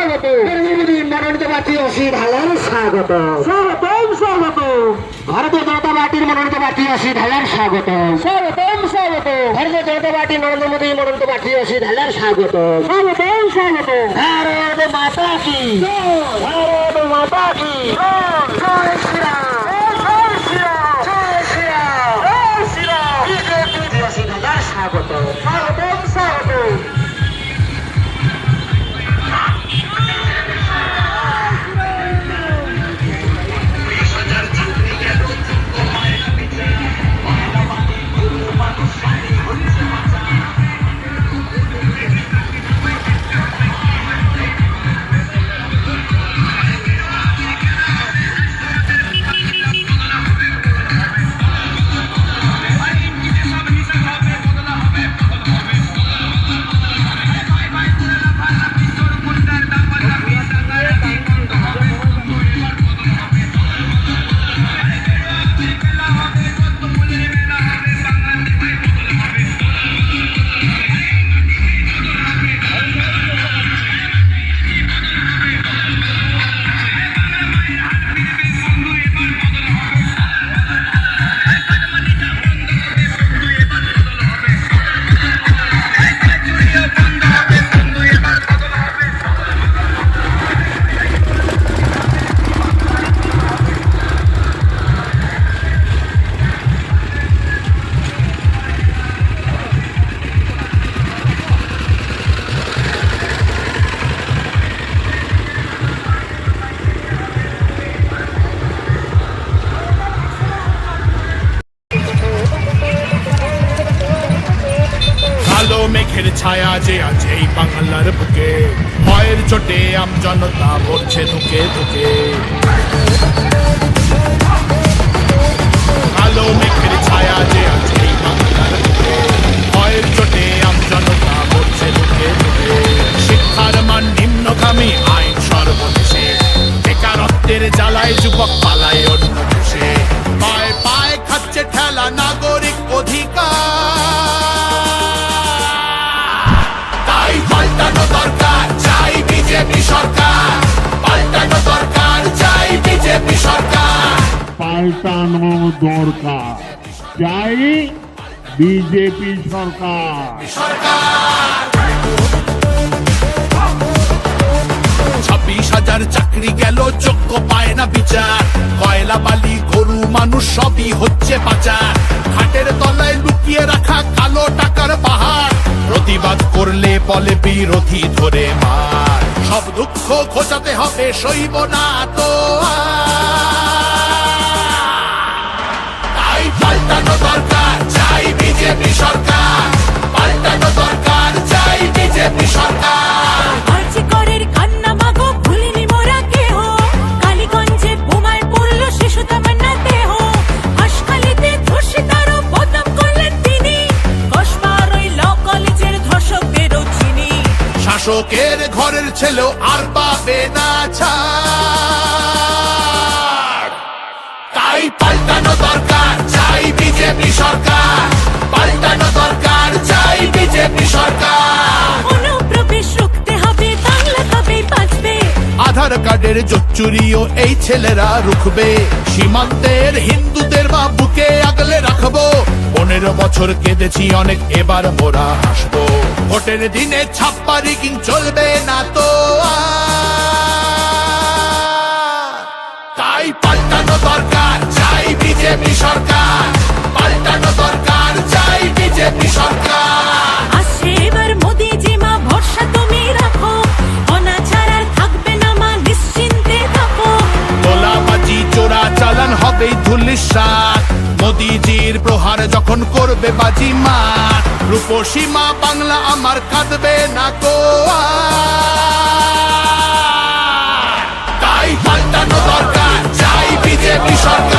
স্বাগত। মনোনীত প্রার্থী অসিত হালার স্বাগত। স্বাগতম স্বাগতম ভারতীয় জনতা পার্টির মনোনীত প্রার্থী অসিত হালার স্বাগত। স্বাগতম স্বাগতম ভারতীয় জনতা পার্টি নরেন্দ্র মোদী মনোনীত প্রার্থী অসিত হালার স্বাগত। স্বাগতম স্বাগতম ভারত মাতা কি, ভারত মাতা কি, জয় শ্রীরাম, জয় শ্রীরাম, জয় শ্রীরাম, জয় শ্রীরাম। বিজেপি অসিত হালার স্বাগত। স্বাগতম স্বাগতম কালো মেঘের ছায়া যে আছে এই বাংলার বুকে, ভয়ের চোটে আমজনতা মরছে ধুকে ধুকে। কালো মেঘের ছায়া যে আছে এই বাংলার বুকে, ভয়ের চোটে আমজনতা মরছে ধুকে ধুকে। শিক্ষার মান নিম্নগামী, আইন সর্বদেশে, বেকারত্বের জ্বালায় যুবক পালায় অন্য দেশে। পায়ে পায়ে খাচ্ছে ঠেলা নাগরিক অধিকার। তাই পাল্টানো দরকার, চাই বিজেপি সরকার। পাল্টানো দরকার, চাই বিজেপি সরকার। পাল্টানো দরকার, চাই বিজেপি সরকার। সরকার 26,000 চাকরি গেল, যোগ্য পায় না বিচার। কয়লা বালি গরু মানুষ সবই হচ্ছে পাচার। খাটের তলায় লুকিয়ে রাখা কালো টাকার পাহাড়। প্রতিবাদ করলে বলে বিরোধী ধরে মার। সব দুঃখ ঘোচাতে হবে, সইব না তো তাই পাল্টানো দরকার, চাই বিজেপি সরকার। পাল্টানো দরকার, চাই বিজেপি সরকার। আর্যিকরের কান্না মাগো ভুলিনি মোরা কেহ। কালীগঞ্জে বোমায় পড়ল শিশু তামান্না দেহ। হাসখালিতে ধর্ষিতারও বদনাম করলেন তিনি। কসবার ওই ল কলেজের ধর্ষকদেরও চিনি। শাসকের ঘরের ছেলেও আর পাবে না ছাড়। তাই পাল্টানো দরকার, চাই বিজেপি সরকার। পাল্টানো দরকার, চাই বিজেপি সরকার। অনুপ্রবেশ রুখতে হবে, বাংলা তবেই বাঁচবে। আধার কার্ডের জোচ্চুরিও এই ছেলেরা রুখবে। সীমান্তের হিন্দুদের মা বুকে আগলে রাখবো। 15 বছর কেঁদেছি অনেক, এবার মোরা হাসবো। ভোটের দিনে ছাপ্পা রিগিং চলবে না তো আর। তাই পাল্টানো দরকার, চাই বিজেপি সরকার। পাল্টানো দরকার, চাই বিজেপি সরকার। আসছে এবার মোদি জি মা, ভরসা তুমি রাখো। অনাচার আর থাকবে না মা, নিশ্চিন্তে থাকো। তোলাবাজি চোরা চালান হবে ধুলিসাৎ। মোদিজির প্রহার যখন করবে বাজি মার। রূপসী মা বাংলা আমার কাঁদবে না কো আর। তাই পাল্টানো দরকার, চাই বিজেপি সরকার।